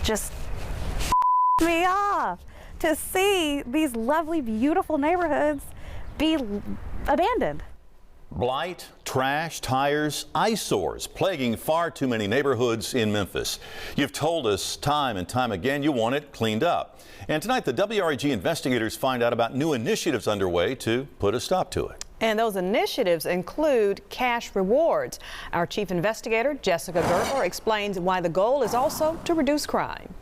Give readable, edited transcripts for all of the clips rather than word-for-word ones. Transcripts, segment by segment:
just me off to see these lovely, beautiful neighborhoods be abandoned. Blight, trash, tires, eyesores plaguing far too many neighborhoods in Memphis. You've told us time and time again you want it cleaned up. And tonight the WREG investigators find out about new initiatives underway to put a stop to it. And those initiatives include cash rewards. Our chief investigator, Jessica Gertler, explains why the goal is also to reduce crime.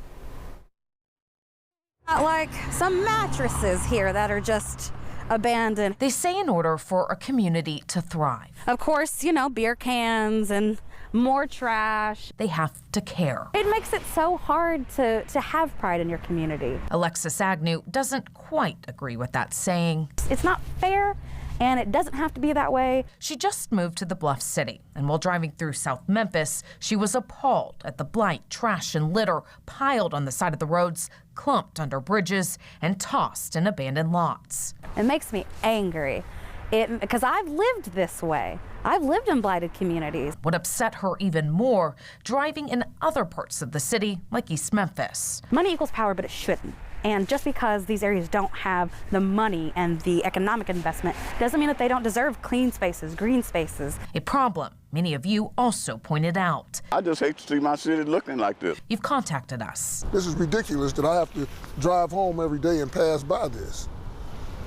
Like some mattresses here that are just abandoned. They say in order for a community to thrive, Of course, you know, beer cans and more trash. they have to care. It makes it so hard to have pride in your community. Alexis Agnew doesn't quite agree with that, saying It's not fair, and it doesn't have to be that way. she just moved to the Bluff City, and while driving through South Memphis, she was appalled at the blight, trash, and litter piled on the side of the roads, clumped under bridges, and tossed in abandoned lots. It makes me angry because I've lived this way. I've lived in blighted communities. What upset her even more, driving in other parts of the city, like East Memphis. Money equals power, but it shouldn't. And just because these areas don't have the money and the economic investment doesn't mean that they don't deserve clean spaces, green spaces. A problem many of you also pointed out. I just hate to see my city looking like this. You've contacted us. This is ridiculous that I have to drive home every day and pass by this.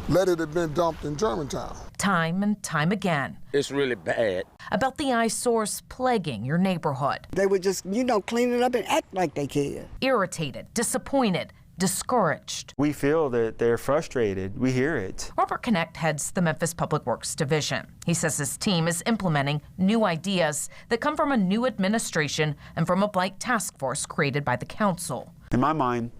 Let it have been dumped in Germantown. Time and time again. It's really bad. About the eyesores plaguing your neighborhood. They would just, clean it up and act like they care. Irritated, disappointed, discouraged. We feel that they're frustrated. We hear it. Robert Connect heads the Memphis Public Works Division. He says his team is implementing new ideas that come from a new administration and from a blight task force created by the council. In my mind,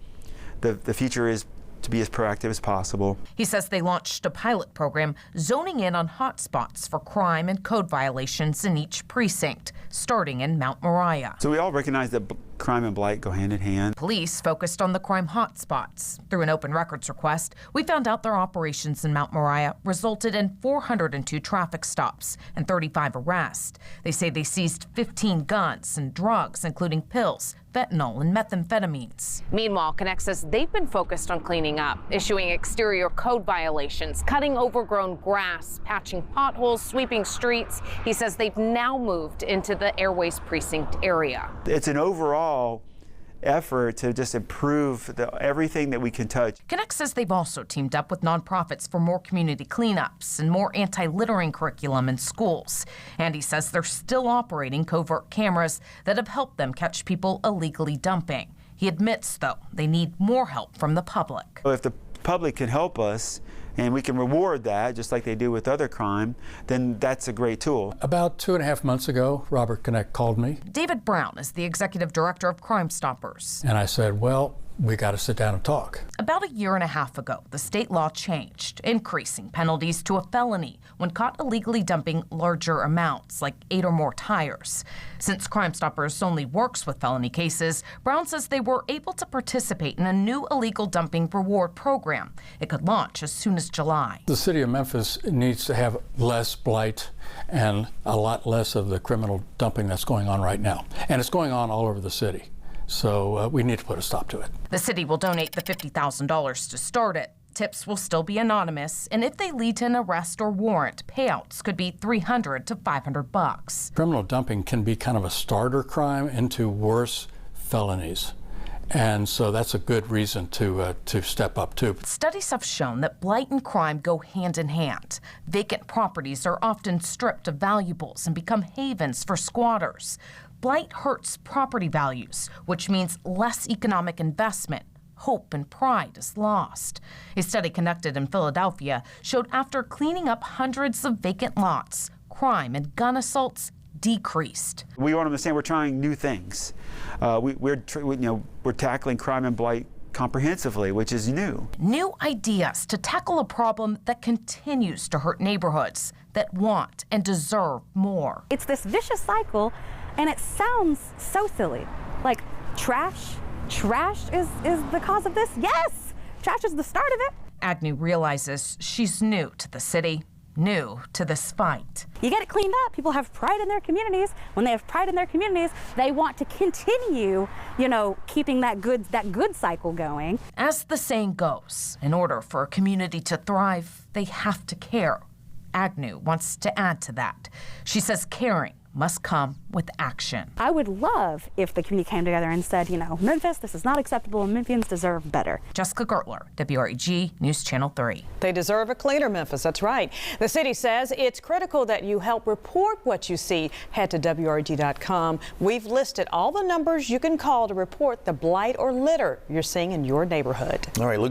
the future is to be as proactive as possible. He says they launched a pilot program zoning in on hotspots for crime and code violations in each precinct, starting in Mount Moriah. So we all recognize that crime and blight go hand in hand. Police focused on the crime hotspots. Through an open records request, we found out their operations in Mount Moriah resulted in 402 traffic stops and 35 arrests. They say they seized 15 guns and drugs, including pills, fentanyl, and methamphetamines. Meanwhile, Connect says they've been focused on cleaning up, issuing exterior code violations, cutting overgrown grass, patching potholes, sweeping streets. He says they've now moved into the Airways precinct area. It's an overall effort to just improve everything that we can touch. Connect says they've also teamed up with nonprofits for more community cleanups and more anti-littering curriculum in schools. And he says they're still operating covert cameras that have helped them catch people illegally dumping. He admits, though, they need more help from the public. If the public can help us and we can reward that, just like they do with other crime, then that's a great tool. About 2.5 months ago, Robert Connect called me. David Brown is the executive director of Crime Stoppers. And I said, well, we got to sit down and talk. About 1.5 years ago, the state law changed, increasing penalties to a felony when caught illegally dumping larger amounts, like 8 or more tires. Since Crime Stoppers only works with felony cases, Brown says they were able to participate in a new illegal dumping reward program. It could launch as soon as July. The city of Memphis needs to have less blight and a lot less of the criminal dumping that's going on right now. And it's going on all over the city. So we need to put a stop to it. The city will donate the $50,000 to start it. Tips will still be anonymous, and if they lead to an arrest or warrant, payouts could be $300 to $500. Criminal dumping can be kind of a starter crime into worse felonies. And so that's a good reason to step up too. Studies have shown that blight and crime go hand in hand. Vacant properties are often stripped of valuables and become havens for squatters. Blight hurts property values, which means less economic investment. Hope and pride is lost. A study conducted in Philadelphia showed after cleaning up hundreds of vacant lots, crime and gun assaults decreased. We want them to say we're trying new things. We're tackling crime and blight comprehensively, which is new. New ideas to tackle a problem that continues to hurt neighborhoods that want and deserve more. It's this vicious cycle, and it sounds so silly. Like trash is the cause of this? Yes! Trash is the start of it. Agnew realizes she's new to the city new to this fight. You get it cleaned up, people have pride in their communities. When they have pride in their communities, they want to continue, keeping that good cycle going. As the saying goes, in order for a community to thrive, they have to care. Agnew wants to add to that. She says caring must come with action. I would love if the community came together and said, Memphis, this is not acceptable and Memphians deserve better. Jessica Gertler, WREG News Channel 3. They deserve a cleaner Memphis, that's right. The city says it's critical that you help report what you see. Head to WREG.com. We've listed all the numbers you can call to report the blight or litter you're seeing in your neighborhood. All right, Luke.